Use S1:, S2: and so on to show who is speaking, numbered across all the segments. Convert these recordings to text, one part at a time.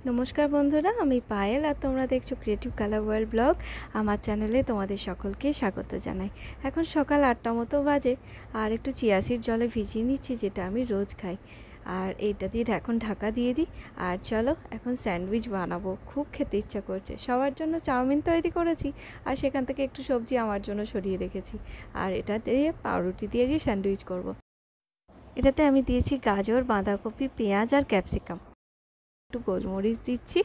S1: নমস্কার বন্ধুরা, আমি পায়েল আর তোমরা দেখছো ক্রিয়েটিভ কালার ওয়ার্ল্ড ব্লগ। আমার চ্যানেলে তোমাদের সকলকে স্বাগত জানাই। এখন সকাল 8টা মতো বাজে আর একটু চিয়া সিড জলে ভিজিয়ে নিচ্ছি, যেটা আমি রোজ খাই। আর এইটা দিয়ে এখন ঢাকা দিয়ে দিই। আর চলো এখন স্যান্ডউইচ বানাবো, খুব খেতে ইচ্ছা করছে। সবার জন্য চাউমিন তৈরি করেছি আর সেখান থেকে একটু সবজি আমার জন্য সরিয়ে রেখেছি। আর এটা দিয়ে পাউরুটি দিয়ে যে স্যান্ডউইচ করব। এটাতে আমি দিয়েছি গাজর, বাঁধাকপি, পেঁয়াজ আর ক্যাপসিকাম। একটু গোলমরিচ দিচ্ছি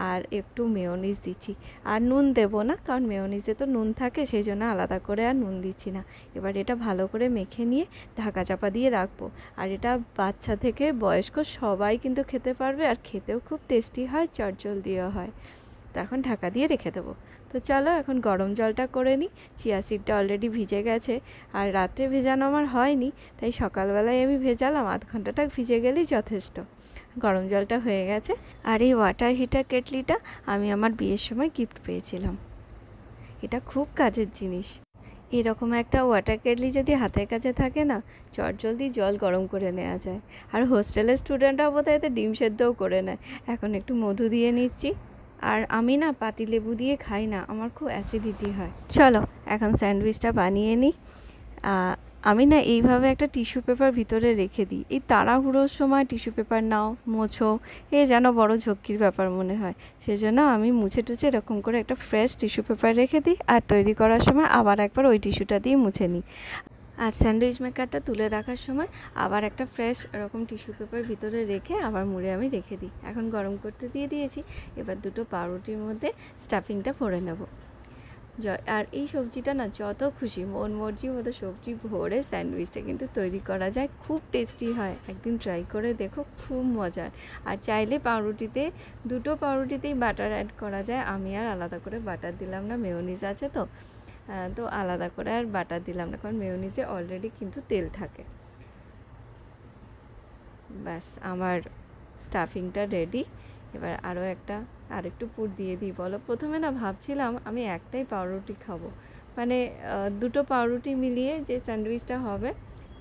S1: আর একটু মেয়োনিজ দিচ্ছি। আর নুন দেব না, কারণ মেয়োনিজে তো নুন থাকে, সেই জন্য আলাদা করে আর নুন দিচ্ছি না। এবার এটা ভালো করে মেখে নিয়ে ঢাকা চাপা দিয়ে রাখবো। আর এটা বাচ্চা থেকে বয়স্ক সবাই কিন্তু খেতে পারবে, আর খেতেও খুব টেস্টি হয়, চটজলদিও হয়। তো এখন ঢাকা দিয়ে রেখে দেবো। তো চলো এখন গরম জলটা করে নিই। চিয়া সিডটা অলরেডি ভিজে গেছে, আর রাত্রে ভেজানো আমার হয়নি, তাই সকালবেলায় আমি ভেজালাম। আধ ঘন্টাটা ভিজে গেলেই যথেষ্ট। গরম জলটা হয়ে গেছে। আর এই ওয়াটার হিটার কেটলিটা আমি আমার বিয়ের সময় গিফট পেয়েছিলাম। এটা খুব কাজের জিনিস। এরকম একটা ওয়াটার কেটলি যদি হাতের কাছে থাকে না, চটজলদি জল গরম করে নেওয়া যায়। আর হোস্টেলের স্টুডেন্টরাও বোধহয় এতে ডিম সেদ্ধও করে নেয়। এখন একটু মধু দিয়ে নিচ্ছি। আর আমি না পাতিলেবু দিয়ে খাই না, আমার খুব অ্যাসিডিটি হয়। চলো এখন স্যান্ডউইচটা বানিয়ে নিই। আমি না এইভাবে একটা টিস্যু পেপার ভিতরে রেখে দিই। এই তাড়াহুড়োর সময় টিস্যু পেপার নাও, মোছো, যেন বড় ঝক্কির ব্যাপার মনে হয়। সেজন্য আমি মুছে টুছে এরকম করে একটা ফ্রেশ টিস্যু পেপার রেখে দিই, আর তৈরি করার সময় আবার একবার ওই টিস্যুটা দিয়ে মুছে নিই। আর স্যান্ডউইচ মেকারটা তুলে রাখার সময় আবার একটা ফ্রেশ এরকম টিস্যু পেপার ভিতরে রেখে আবার মুড়ে আমি রেখে দিই। এখন গরম করতে দিয়ে দিয়েছি। এবার দুটো পাউরুটির মধ্যে স্টাফিংটা ভরে নেব। আর এই সবজিটা না যত খুশি মন মর্জি মতো সবজি ভরে স্যান্ডউইচটা কিন্তু তৈরি করা যায়, খুব টেস্টি হয়। একদিন ট্রাই করে দেখো, খুব মজার। আর চাইলে পাউরুটিতে দুটো পাউরুটিতেই বাটার অ্যাড করা যায়। আমি আর আলাদা করে বাটার দিলাম না, মেয়োনিজ আছে তো, তো আলাদা করে আর বাটার দিলাম না, কারণ মেয়োনিজে অলরেডি কিন্তু তেল থাকে। ব্যাস আমার স্টাফিংটা রেডি। এবার আর একটু পুর দিয়ে দিই। বলো, প্রথমে না ভাবছিলাম আমি একটাই পাউরুটি খাবো, মানে দুটো পাউরুটি মিলিয়ে যে স্যান্ডউইচটা হবে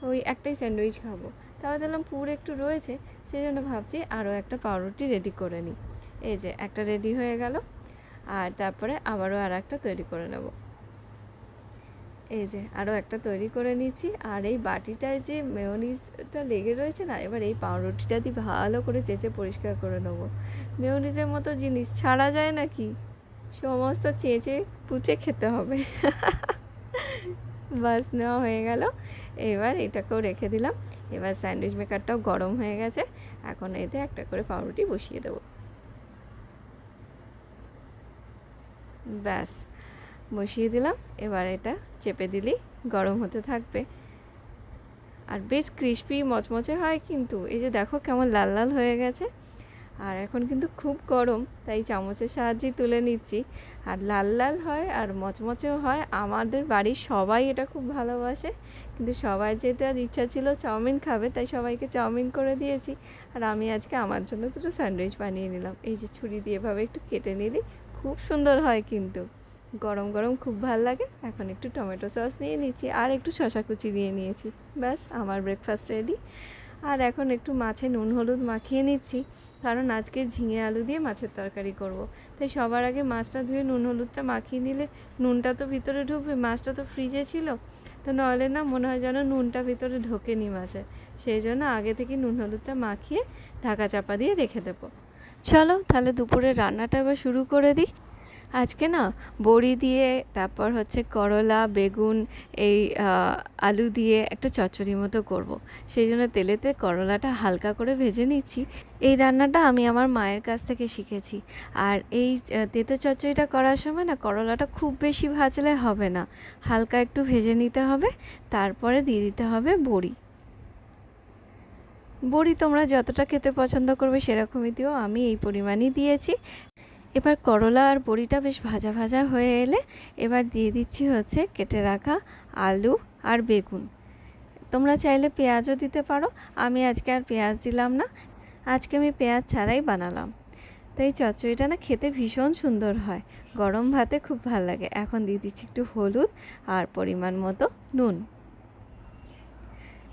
S1: ওই একটাই স্যান্ডউইচ খাবো। তারপর দেখলাম পুর একটু রয়েছে, সেই জন্য ভাবছি আরও একটা পাউরুটি রেডি করে নিই। এই যে একটা রেডি হয়ে গেল, আর তারপরে আবারও আর একটা তৈরি করে নেব। এই যে আরও একটা তৈরি করে নিচ্ছি। আর এই বাটিটায় যে মেয়োনিজটা লেগে রয়েছে না, এবার এই পাউরুটিটা দিয়ে ভালো করে চেঁচে পরিষ্কার করে নেবো। মেয়োনিজের মতো জিনিস ছাড়া যায় নাকি, সমস্ত চেঁচে পুচে খেতে হবে। বাস নেওয়া হয়ে গেল। এবার এটাকেও রেখে দিলাম। এবার স্যান্ডউইচ মেকারটাও গরম হয়ে গেছে। এখন এতে একটা করে পাউরুটি বসিয়ে দেবো। ব্যাস বসিয়ে দিলাম। এবার এটা চেপে দিলেই গরম হতে থাকবে। আর বেশ ক্রিস্পি মচমচে হয় কিন্তু। এই যে দেখো কেমন লাল লাল হয়ে গেছে। আর এখন কিন্তু খুব গরম, তাই চামচের সাহায্যেই তুলে নিচ্ছি। আর লাল লাল হয় আর মচমচেও হয়। আমাদের বাড়ির সবাই এটা খুব ভালোবাসে, কিন্তু সবাই যেটার ইচ্ছা ছিল চাউমিন খাবে, তাই সবাইকে চাউমিন করে দিয়েছি। আর আমি আজকে আমার জন্য দুটো স্যান্ডউইচ বানিয়ে নিলাম। এই যে ছুরি দিয়ে এভাবে একটু কেটে নিলি, খুব সুন্দর হয় কিন্তু। গরম গরম খুব ভালো লাগে। এখন একটু টমেটো সস নিয়ে নিচ্ছি আর একটু শসা কুচি দিয়ে নিয়েছি। ব্যাস আমার ব্রেকফাস্ট রেডি। আর এখন একটু মাছে নুন হলুদ মাখিয়ে নিচ্ছি, কারণ আজকে ঝিঙে আলু দিয়ে মাছের তরকারি করব। তাই সবার আগে মাছটা ধুয়ে নুন হলুদটা মাখিয়ে নিলে নুনটা তো ভিতরে ঢুকবে। মাছটা তো ফ্রিজে ছিল, তো নইলে না মনে হয় যেন নুনটা ভিতরে ঢোকেনি মাছে। সেই জন্য আগে থেকে নুন হলুদটা মাখিয়ে ঢাকা চাপা দিয়ে রেখে দেবো। চলো তাহলে দুপুরের রান্নাটা এবার শুরু করে দিই। আজকে না বড়ি দিয়ে, তারপর হচ্ছে করলা, বেগুন, এই আলু দিয়ে একটা চচ্চড়ি মতো করব। সেই জন্য তেলেতে করলাটা হালকা করে ভেজে নিচ্ছি। এই রান্নাটা আমি আমার মায়ের কাছ থেকে শিখেছি। আর এই তেতো চচ্চড়িটা করার সময় না করলাটা খুব বেশি ভাজলে হবে না, হালকা একটু ভেজে নিতে হবে। তারপরে দিয়ে দিতে হবে বড়ি। বড়ি তোমরা যতটা খেতে পছন্দ করবে সেরকমই দিও, আমি এই পরিমাণই দিয়েছি। এবার করলা আর বড়িটা বেশ ভাজা ভাজা হয়ে এলে এবার দিয়ে দিচ্ছি হচ্ছে কেটে রাখা আলু আর বেগুন। তোমরা চাইলে পেঁয়াজও দিতে পারো, আমি আজকে আর পেঁয়াজ দিলাম না। আজকে আমি পেঁয়াজ ছাড়াই বানালাম। তো এই চচ্চড়িটা না খেতে ভীষণ সুন্দর হয়, গরম ভাতে খুব ভালো লাগে। এখন দিয়ে দিচ্ছি একটু হলুদ আর পরিমাণ মতো নুন।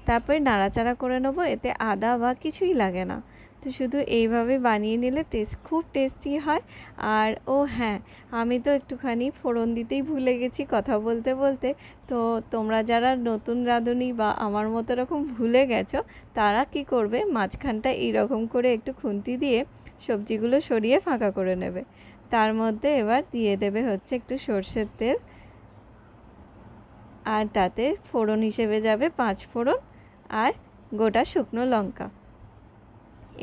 S1: তারপরে নাড়াচাড়া করে নেবো। এতে আদা বা কিছুই লাগে না, তো তো শুধু এইভাবে বানিয়ে নিলে খুব টেস্টি হয়। আর ও হ্যাঁ, আমি তো একটুখানি ফোড়ন দিতেই ভুলে গেছি কথা বলতে বলতে। তো তোমরা যারা নতুন রাঁধুনি বা আমার মতো এরকম ভুলে গেছো, তারা কি করবে, মাঝখানটা এইরকম করে একটু খুন্তি দিয়ে সবজিগুলো সরিয়ে ফাঁকা করে নেবে। তার মধ্যে এবার দিয়ে দেবে হচ্ছে একটু সর্ষের তেল, আর তাতে ফোড়ন হিসেবে যাবে 5 ফোড়ন আর গোটা শুকনো লঙ্কা।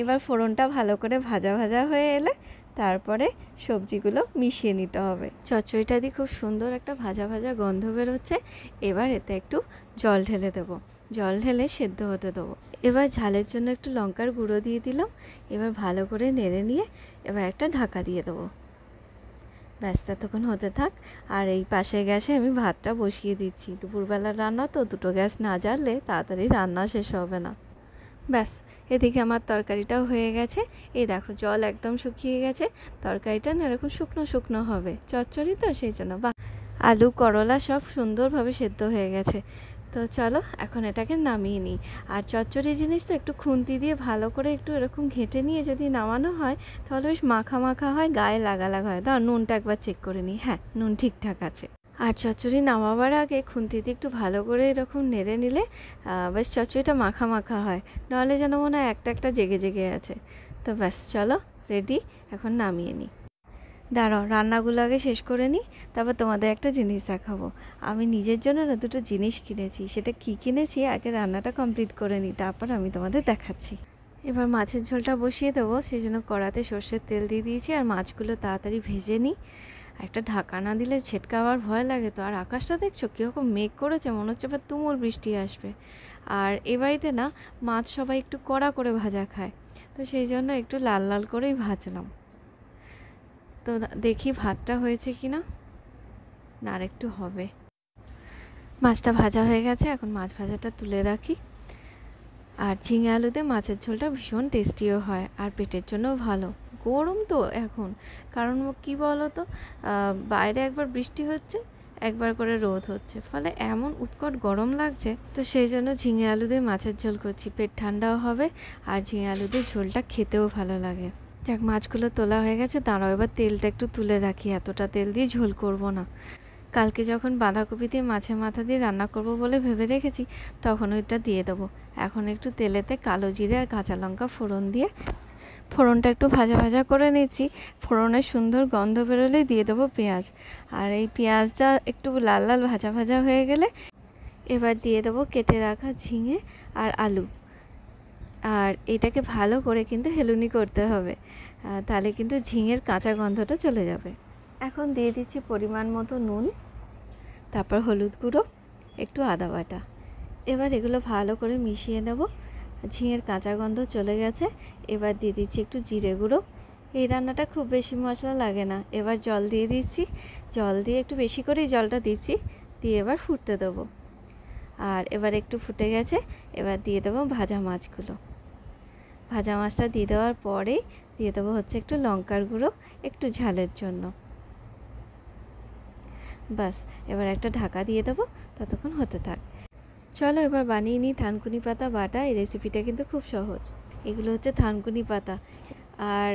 S1: এবার ফোড়নটা ভালো করে ভাজা ভাজা হয়ে এলে তারপরে সবজিগুলো মিশিয়ে নিতে হবে। চচ্চড়িটা দিয়ে খুব সুন্দর একটা ভাজা ভাজা গন্ধ বেরোচ্ছে। এবার এতে একটু জল ঢেলে দেবো, জল ঢেলে সেদ্ধ হতে দেবো। এবার ঝালের জন্য একটু লঙ্কার গুঁড়ো দিয়ে দিলাম। এবার ভালো করে নেড়ে নিয়ে এবার একটা ঢাকা দিয়ে দেবো। ব্যাস, ততক্ষণ হতে থাক। আর এই পাশের গ্যাসে আমি ভাতটা বসিয়ে দিচ্ছি। দুপুরবেলার রান্না তো, দুটো গ্যাস না জ্বাললে তাড়াতাড়ি রান্না শেষ হবে না। ব্যাস, এদিকে আমার তরকারিটাও হয়ে গেছে। এই দেখো জল একদম শুকিয়ে গেছে। তরকারিটা না এরকম শুকনো শুকনো হবে, চচ্চড়ি তো সেই জন্য। বা আলু করলা সব সুন্দরভাবে সেদ্ধ হয়ে গেছে। তো চলো এখন এটাকে নামিয়ে নিই। আর চচ্চড়ি জিনিস তো একটু খুন্তি দিয়ে ভালো করে একটু এরকম ঘেঁটে নিয়ে যদি নামানো হয় তাহলে বেশ মাখা মাখা হয়, গায়ে লাগা লাগা হয়। দাও নুনটা একবার চেক করে নিই। হ্যাঁ, নুন ঠিকঠাক আছে। আর চচ্চড়ি নামাবার আগে খুন্তিতে একটু ভালো করে এরকম নেড়ে নিলে বেশ চচ্চড়িটা মাখা মাখা হয়, নাহলে যেন মনে হয় একটা একটা জেগে জেগে আছে। তো ব্যাস চলো রেডি, এখন নামিয়ে নিই। দাঁড়াও, রান্নাগুলো আগে শেষ করে নিই, তারপর তোমাদের একটা জিনিস দেখাবো। আমি নিজের জন্য না দুটো জিনিস কিনেছি। সেটা কি কিনেছি আগে রান্নাটা কমপ্লিট করে নিই, তারপর আমি তোমাদের দেখাচ্ছি। এবার মাছের ঝোলটা বসিয়ে দেবো, সেই জন্য কড়াতে সর্ষের তেল দিয়ে দিয়েছি। আর মাছগুলো তাড়াতাড়ি ভেজে নিই। একটা ঢাকা না দিলে ছেটকাবার ভয় লাগে তো। আর আকাশটা দেখছো কীরকম মেঘ করেছে, মনে হচ্ছে এবার তুমুল বৃষ্টি আসবে। আর এ বাড়িতে না মাছ সবাই একটু কড়া করে ভাজা খায়, তো সেই জন্য একটু লাল লাল করেই ভাজলাম। তো দেখি ভাতটা হয়েছে কি না, আর একটু হবে। মাছটা ভাজা হয়ে গেছে, এখন মাছ ভাজাটা তুলে রাখি। আর ঝিঙে আলুতে মাছের ঝোলটা ভীষণ টেস্টিও হয়, আর পেটের জন্যও ভালো। গরম তো এখন, কারণ কি বলো তো, বাইরে একবার বৃষ্টি হচ্ছে, একবার করে রোদ হচ্ছে, ফলে এমন উৎকট গরম লাগছে। তো সেই জন্য ঝিঙে আলু দিয়ে মাছের ঝোল করছি, পেট ঠান্ডাও হবে আর ঝিঙে আলু দিয়ে ঝোলটা খেতেও ভালো লাগে। যাক, মাছগুলো তোলা হয়ে গেছে, দাঁড়াও এবার তেলটা একটু তুলে রাখি। এতটা তেল দিয়ে ঝোল করব না। কালকে যখন বাঁধাকপি দিয়ে মাছের মাথা দিয়ে রান্না করব বলে ভেবে রেখেছি, তখন ওইটা দিয়ে দেবো। এখন একটু তেলেতে কালো জিরে আর কাঁচা লঙ্কা ফোড়ন দিয়ে ফোড়নটা একটু ভাজা ভাজা করে নিচ্ছি। ফোড়নের সুন্দর গন্ধ বেরোলেই দিয়ে দেবো পেঁয়াজ। আর এই পেঁয়াজটা একটু লাল লাল ভাজা ভাজা হয়ে গেলে এবার দিয়ে দেবো কেটে রাখা ঝিঙে আর আলু। আর এটাকে ভালো করে কিন্তু হেলুনি করতে হবে, তাহলে কিন্তু ঝিঙের কাঁচা গন্ধটা চলে যাবে। এখন দিয়ে দিচ্ছি পরিমাণ মতো নুন, তারপর হলুদ গুঁড়ো, একটু আদা বাটা। এবার এগুলো ভালো করে মিশিয়ে নেব। ঝিঙের কাঁচা গন্ধ চলে গেছে। এবার দিয়ে দিচ্ছি একটু জিরে গুঁড়ো। এই রান্নাটা খুব বেশি মশলা লাগে না। এবার জল দিয়ে দিচ্ছি, জল দিয়ে একটু বেশি করেই জলটা দিচ্ছি, দিয়ে এবার ফুটতে দেবো। আর এবার একটু ফুটে গেছে, এবার দিয়ে দেবো ভাজা মাছগুলো। ভাজা মাছটা দিয়ে দেওয়ার পরেই দিয়ে দেবো হচ্ছে একটু লঙ্কার গুঁড়ো, একটু ঝালের জন্য। বাস, এবার একটা ঢাকা দিয়ে দেবো, ততক্ষণ হতে থাক। চলো এবার বানিয়ে নিই থানকুনি পাতা বাটা। এই রেসিপিটা কিন্তু খুব সহজ। এগুলো হচ্ছে থানকুনি পাতা, আর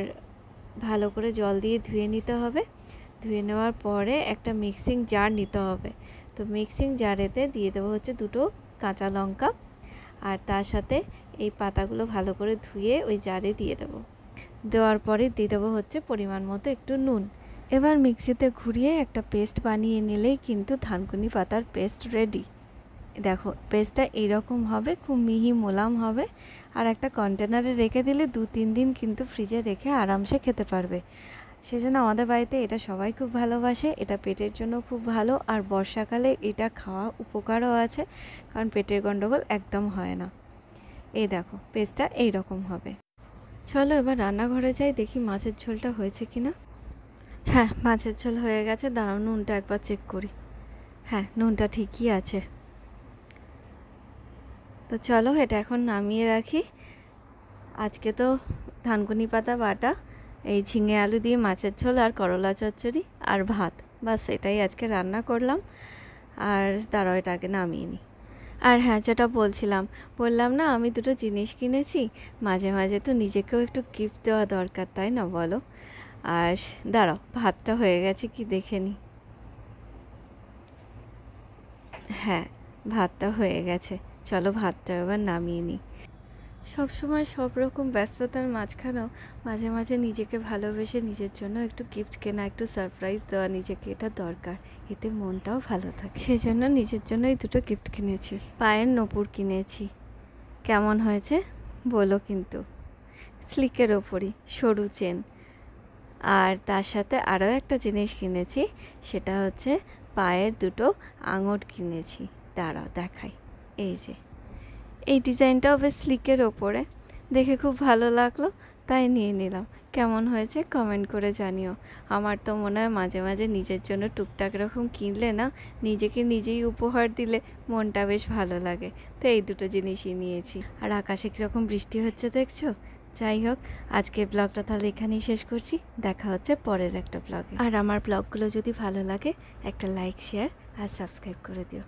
S1: ভালো করে জল দিয়ে ধুয়ে নিতে হবে। ধুয়ে নেওয়ার পরে একটা মিক্সিং জার নিতে হবে। তো মিক্সিং জারেতে দিয়ে দেবো হচ্ছে দুটো কাঁচা লঙ্কা, আর তার সাথে এই পাতাগুলো ভালো করে ধুয়ে ওই জারে দিয়ে দেবো। দেওয়ার পরে দিয়ে দেবো হচ্ছে পরিমাণ মতো একটু নুন। এবার মিক্সিতে ঘুরিয়ে একটা পেস্ট বানিয়ে নিলেই কিন্তু থানকুনি পাতার পেস্ট রেডি। দেখো পেস্টটা এইরকম হবে, খুব মিহি মোলাম হবে। আর একটা কন্টেনারে রেখে দিলে 2-3 দিন কিন্তু ফ্রিজে রেখে আরামসে খেতে পারবে। সেজন্য আমাদের বাড়িতে এটা সবাই খুব ভালোবাসে। এটা পেটের জন্য খুব ভালো, আর বর্ষাকালে এটা খাওয়া উপকারও আছে, কারণ পেটের গন্ডগোল একদম হয় না। এই দেখো পেস্টটা এইরকম হবে। চলো এবার রান্নাঘরে যাই, দেখি মাছের ঝোলটা হয়েছে কিনা। হ্যাঁ, মাছের ঝোল হয়ে গেছে। দাঁড়াও নুনটা একবার চেক করি। হ্যাঁ, নুনটা ঠিকই আছে। তো চলো এটা এখন নামিয়ে রাখি। আজকে তো থানকুনি পাতা বাটা, এই ঝিঙে আলু দিয়ে মাছের ঝোল, আর করলা চচ্চড়ি আর ভাত, বাস এটাই আজকে রান্না করলাম। আর দাঁড়াও এটা আগে নামিয়ে নিই। আর হ্যাঁ, যেটা বললাম না আমি দুটো জিনিস কিনেছি। মাঝে মাঝে তো নিজেকেও একটু গিফট দেওয়া দরকার, তাই না বলো? আর দাঁড়াও, ভাতটা হয়ে গেছে কি দেখে নি। হ্যাঁ, ভাতটা হয়ে গেছে। চলো ভাতটা এবার নামিয়ে নিই। সবসময় সব রকম ব্যস্ততার মাঝখানেও মাঝে মাঝে নিজেকে ভালোবেসে নিজের জন্য একটু গিফট কেনা, একটু সারপ্রাইজ দেওয়া নিজেকে, এটা দরকার। এতে মনটাও ভালো থাকে। সেজন্য নিজের জন্য এই দুটো গিফট কিনেছি। পায়ের নূপুর কিনেছি। কেমন হয়েছে বলো কিন্তু। স্লিকের ওপরই, সরু চেন। আর তার সাথে আরও একটা জিনিস কিনেছি, সেটা হচ্ছে পায়ের দুটো আঙট কিনেছি। দাঁড়াও দেখাই। এই যে, এই ডিজাইনটাও বেশ স্লিকের ওপরে, দেখে খুব ভালো লাগলো, তাই নিয়ে নিলাম। কেমন হয়েছে কমেন্ট করে জানিও। আমার তো মনে হয় মাঝে মাঝে নিজের জন্য টুকটাক এরকম কিনলে না, নিজেকে নিজেই উপহার দিলে মনটা বেশ ভালো লাগে। তো এই দুটো জিনিসই নিয়েছি। আর আকাশে কীরকম বৃষ্টি হচ্ছে দেখছো? যাই হোক, আজকের ব্লগটা তাহলে এখানেই শেষ করছি। দেখা হচ্ছে পরের একটা ব্লগে। আর আমার ব্লগগুলো যদি ভালো লাগে একটা লাইক, শেয়ার আর সাবস্ক্রাইব করে দিও।